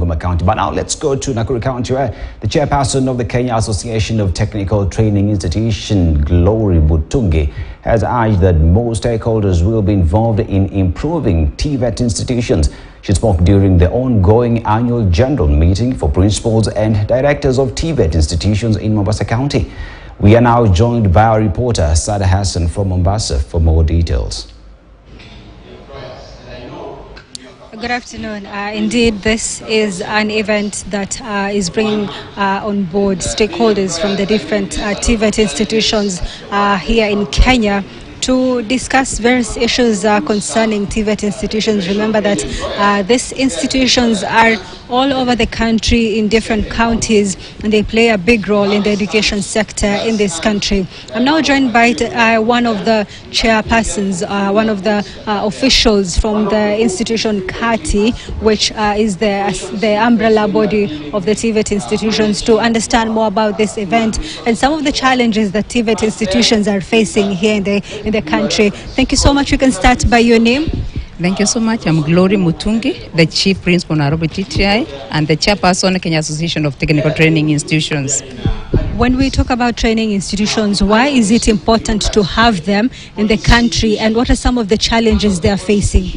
Bungoma County. But now let's go to Nakuru County, where the chairperson of the Kenya Association of Technical Training Institution, Glory Mutungi, has urged that more stakeholders will be involved in improving TVET institutions. She spoke during the ongoing annual general meeting for principals and directors of TVET institutions in Mombasa County. We are now joined by our reporter, Sada Hassan from Mombasa, for more details. Good afternoon. Indeed, this is an event that is bringing on board stakeholders from the different TVET institutions here in Kenya to discuss various issues concerning TVET institutions. Remember that these institutions are all over the country in different counties, and they play a big role in the education sector in this country. I'm now joined by one of the chairpersons, one of the officials from the institution KTN, which is the umbrella body of the TVET institutions, to understand more about this event and some of the challenges that TVET institutions are facing here in the country. Thank you so much. You can start by your name. Thank you so much. I'm Glory Mutungi, the Chief Principal Nairobi TTI and the Chairperson Kenya Association of Technical Training Institutions. When we talk about training institutions, why is it important to have them in the country, and what are some of the challenges they are facing?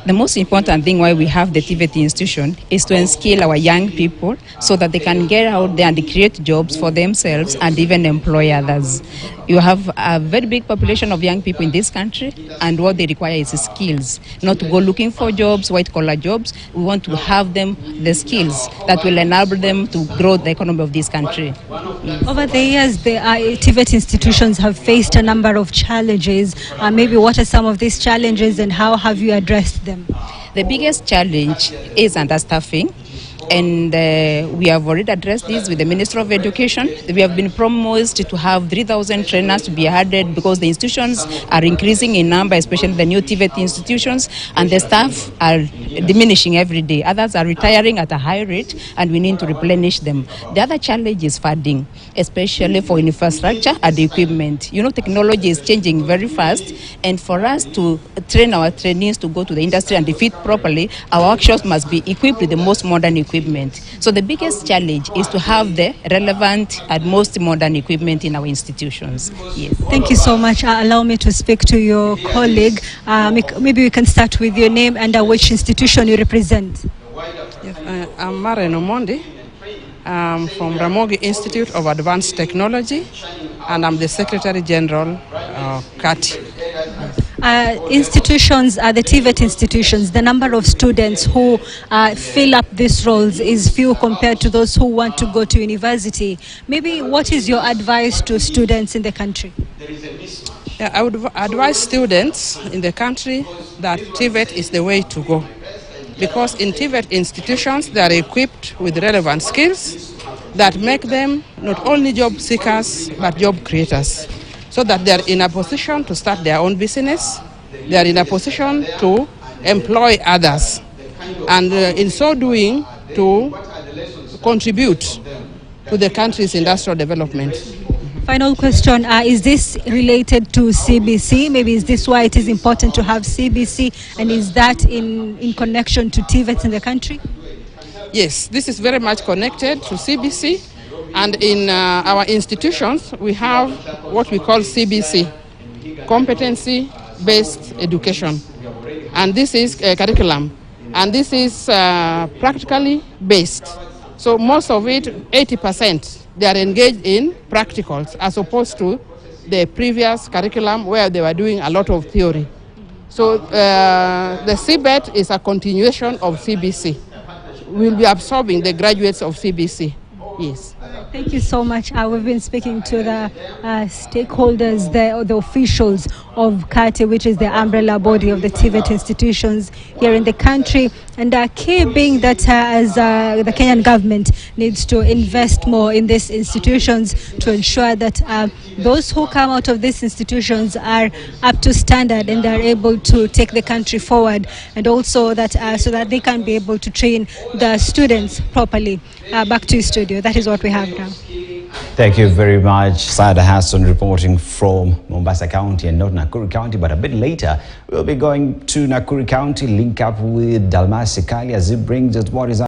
The most important thing why we have the TVET institution is to unskill our young people so that they can get out there and create jobs for themselves and even employ others. You have a very big population of young people in this country, and what they require is skills, not to go looking for jobs, white-collar jobs. We want to have them the skills that will enable them to grow the economy of this country. Over the years, the TVET institutions have faced a number of challenges. Maybe what are some of these challenges, and how have you addressed them? The biggest challenge is understaffing, and we have already addressed this with the Minister of Education. We have been promised to have 3,000 trainers to be added because the institutions are increasing in number, especially the new TVET institutions, and the staff are diminishing every day. Others are retiring at a high rate, and we need to replenish them. The other challenge is funding, especially for infrastructure and equipment. You know, technology is changing very fast, and for us to train our trainees to go to the industry and defeat properly, our workshops must be equipped with the most modern equipment. So the biggest challenge is to have the relevant and most modern equipment in our institutions. Yes. Thank you so much. Allow me to speak to your colleague. Maybe we can start with your name and which institution you represent. Yes, I'm Maren Omondi. I'm from Ramogi Institute of Advanced Technology, and I'm the Secretary General of KTN. Institutions, the TVET institutions, the number of students who fill up these roles is few compared to those who want to go to university. Maybe what is your advice to students in the country? Yeah, I would advise students in the country that TVET is the way to go. Because in TVET institutions, they are equipped with relevant skills that make them not only job seekers, but job creators. So that they are in a position to start their own business, they are in a position to employ others, and in so doing to contribute to the country's industrial development. Final question, is this related to CBC? Maybe is this why it is important to have CBC, and is that in connection to TVET in the country? Yes, this is very much connected to CBC. And in our institutions, we have what we call CBC, competency-based education. And this is a curriculum. And this is practically based. So most of it, 80%, they are engaged in practicals as opposed to the previous curriculum where they were doing a lot of theory. So the CBET is a continuation of CBC. We'll be absorbing the graduates of CBC. Yes. Thank you so much. We've been speaking to the stakeholders, the officials of KTN, which is the umbrella body of the TVET institutions here in the country. And key being that as the Kenyan government needs to invest more in these institutions to ensure that those who come out of these institutions are up to standard and are able to take the country forward, and also that so that they can be able to train the students properly. Back to you, studio. That is what we have now. Thank you very much. Sada Hassan reporting from Mombasa County and not Nakuru County. But a bit later, we'll be going to Nakuru County, link up with Dalmasi Kali as he brings us what is